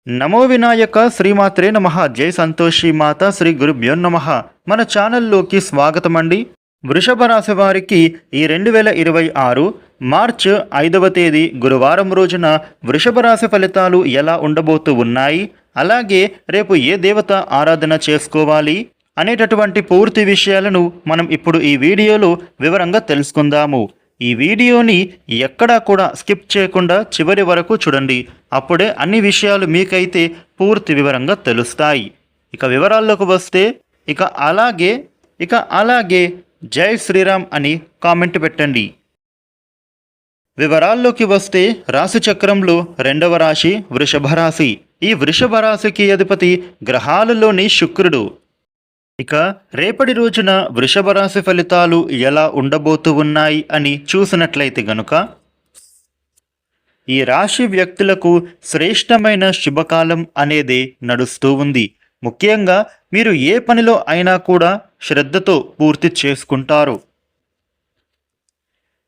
నమో వినాయక శ్రీమాత్రే నమః. జై సంతోషి మాత శ్రీ గురుభ్యో నమః. మన ఛానల్లోకి స్వాగతం అండి. వృషభ రాశి వారికి ఈ 2026 మార్చ్ 5వ తేదీ గురువారం రోజున వృషభ రాశి ఫలితాలు ఎలా ఉండబోతూ ఉన్నాయి, అలాగే రేపు ఏ దేవత ఆరాధన చేసుకోవాలి అనేటటువంటి పూర్తి విషయాలను మనం ఇప్పుడు ఈ వీడియోలో వివరంగా తెలుసుకుందాము. ఈ వీడియోని ఎక్కడా కూడా స్కిప్ చేయకుండా చివరి వరకు చూడండి. అప్పుడే అన్ని విషయాలు మీకైతే పూర్తి వివరంగా తెలుస్తాయి. ఇక వివరాల్లోకి వస్తే అలాగే జై శ్రీరామ్ అని కామెంట్ పెట్టండి. వివరాల్లోకి వస్తే రాశి చక్రంలో 2వ రాశి వృషభ రాశి. ఈ వృషభ రాశికి అధిపతి గ్రహాలలోని శుక్రుడు. ఇక రేపటి రోజున వృషభ రాశి ఫలితాలు ఎలా ఉండబోతూ ఉన్నాయి అని చూసినట్లయితే గనుక, ఈ రాశి వ్యక్తులకు శ్రేష్టమైన శుభకాలం అనేది నడుస్తూ ఉంది. ముఖ్యంగా మీరు ఏ పనిలో అయినా కూడా శ్రద్ధతో పూర్తి చేసుకుంటారు.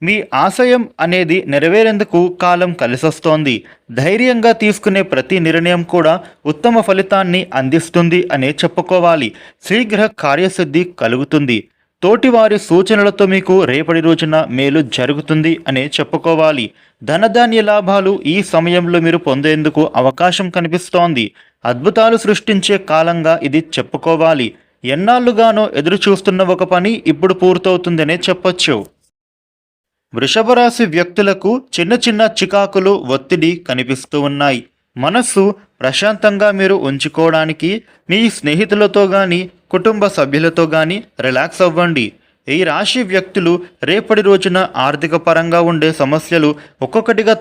మీ ఆశయం అనేది నెరవేరేందుకు కాలం కలిసొస్తోంది. ధైర్యంగా తీసుకునే ప్రతి నిర్ణయం కూడా ఉత్తమ ఫలితాన్ని అందిస్తుంది అనే చెప్పుకోవాలి. శీఘ్ర కార్యసిద్ధి కలుగుతుంది. తోటివారి సూచనలతో మీకు రేపటి రోజున మేలు జరుగుతుంది అనే చెప్పుకోవాలి. ధనధాన్య లాభాలు ఈ సమయంలో మీరు పొందేందుకు అవకాశం కనిపిస్తోంది. అద్భుతాలు సృష్టించే కాలంగా ఇది చెప్పుకోవాలి. ఎన్నాళ్లుగానో ఎదురు చూస్తున్న ఒక పని ఇప్పుడు పూర్తవుతుందనే చెప్పొచ్చు. వృషభ రాశి వ్యక్తులకు చిన్న చిన్న చికాకులు, ఒత్తిడి కనిపిస్తూ ఉన్నాయి. మనస్సు ప్రశాంతంగా మీరు ఉంచుకోవడానికి మీ స్నేహితులతో కానీ కుటుంబ సభ్యులతో కానీ రిలాక్స్ అవ్వండి. ఈ రాశి వ్యక్తులు రేపటి రోజున ఆర్థిక పరంగా ఉండే సమస్యలు ఒక్కొక్కటిగా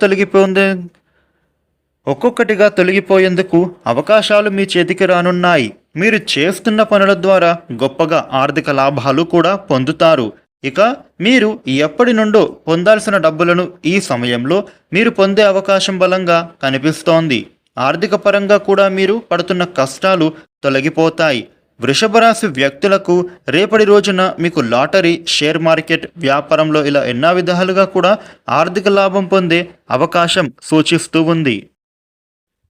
తొలగిపోయేందుకు అవకాశాలు మీ చేతికి రానున్నాయి. మీరు చేస్తున్న పనుల ద్వారా గొప్పగా ఆర్థిక లాభాలు కూడా పొందుతారు. ఇక మీరు ఎప్పటి నుండో పొందాల్సిన డబ్బులను ఈ సమయంలో మీరు పొందే అవకాశం బలంగా కనిపిస్తోంది. ఆర్థిక పరంగా కూడా మీరు పడుతున్న కష్టాలు తొలగిపోతాయి. వృషభ రాశి వ్యక్తులకు రేపటి రోజున మీకు లాటరీ, షేర్ మార్కెట్, వ్యాపారంలో ఇలా ఎన్నో విధాలుగా కూడా ఆర్థిక లాభం పొందే అవకాశం సూచిస్తూ ఉంది.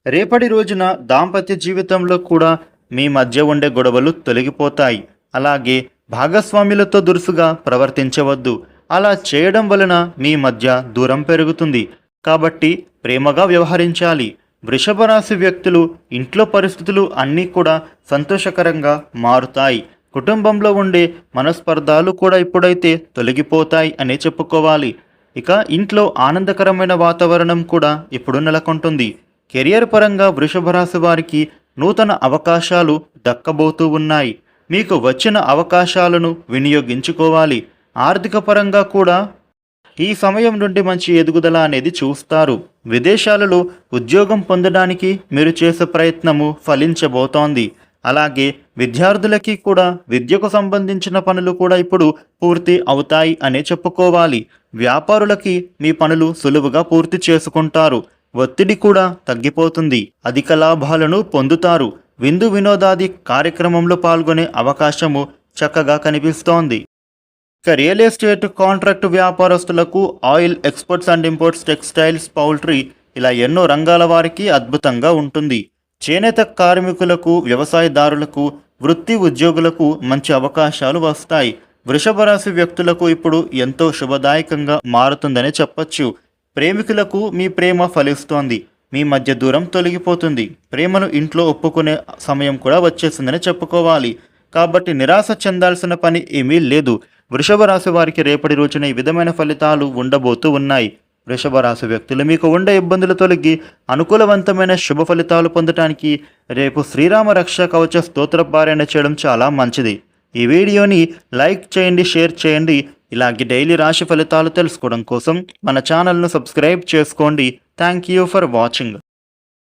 రేపటి రోజున దాంపత్య జీవితంలో కూడా మీ మధ్య ఉండే గొడవలు తొలగిపోతాయి. అలాగే భాగస్వాములతో దురుసుగా ప్రవర్తించవద్దు. అలా చేయడం వలన మీ మధ్య దూరం పెరుగుతుంది. కాబట్టి ప్రేమగా వ్యవహరించాలి. వృషభ రాశి వ్యక్తులు ఇంట్లో పరిస్థితులు అన్నీ కూడా సంతోషకరంగా మారుతాయి. కుటుంబంలో ఉండే మనస్పర్ధాలు కూడా ఇప్పుడైతే తొలగిపోతాయి అనే చెప్పుకోవాలి. ఇక ఇంట్లో ఆనందకరమైన వాతావరణం కూడా ఇప్పుడు నెలకొంటుంది. కెరియర్ పరంగా వృషభ రాశి వారికి నూతన అవకాశాలు దక్కబోతూ ఉన్నాయి. మీకు వచ్చిన అవకాశాలను వినియోగించుకోవాలి. ఆర్థిక పరంగా కూడా ఈ సమయం నుండి మంచి ఎదుగుదల అనేది చూస్తారు. విదేశాలలో ఉద్యోగం పొందడానికి మీరు చేసే ప్రయత్నము ఫలించబోతోంది. అలాగే విద్యార్థులకి కూడా విద్యకు సంబంధించిన పనులు కూడా ఇప్పుడు పూర్తి అవుతాయి అనే చెప్పుకోవాలి. వ్యాపారులకి మీ పనులు సులువుగా పూర్తి చేసుకుంటారు. ఒత్తిడి కూడా తగ్గిపోతుంది. అధిక లాభాలను పొందుతారు. విందు వినోదాది కార్యక్రమంలో పాల్గొనే అవకాశము చక్కగా కనిపిస్తోంది. ఇక రియల్ ఎస్టేట్, కాంట్రాక్ట్ వ్యాపారస్తులకు, oil exports and imports, textiles, poultry ఇలా ఎన్నో రంగాల వారికి అద్భుతంగా ఉంటుంది. చేనేత కార్మికులకు, వ్యవసాయదారులకు, వృత్తి ఉద్యోగులకు మంచి అవకాశాలు వస్తాయి. వృషభ రాశి వ్యక్తులకు ఇప్పుడు ఎంతో శుభదాయకంగా మారుతుందని చెప్పచ్చు. ప్రేమికులకు మీ ప్రేమ ఫలిస్తోంది. మీ మధ్య దూరం తొలగిపోతుంది. ప్రేమను ఇంట్లో ఒప్పుకునే సమయం కూడా వచ్చేసిందని చెప్పుకోవాలి. కాబట్టి నిరాశ చెందాల్సిన పని ఏమీ లేదు. వృషభ రాశి వారికి రేపటి రోజున ఈ విధమైన ఫలితాలు ఉండబోతూ ఉన్నాయి. వృషభ రాశి వ్యక్తులు మీకు ఉండే ఇబ్బందులు తొలగి అనుకూలవంతమైన శుభ ఫలితాలు పొందడానికి రేపు శ్రీరామ రక్ష కవచ స్తోత్ర పారాయణ చేయడం చాలా మంచిది. ఈ వీడియోని లైక్ చేయండి, షేర్ చేయండి. ఇలాగే డైలీ రాశి ఫలితాలు తెలుసుకోవడం కోసం మన ఛానల్ను సబ్స్క్రైబ్ చేసుకోండి. Thank you for watching.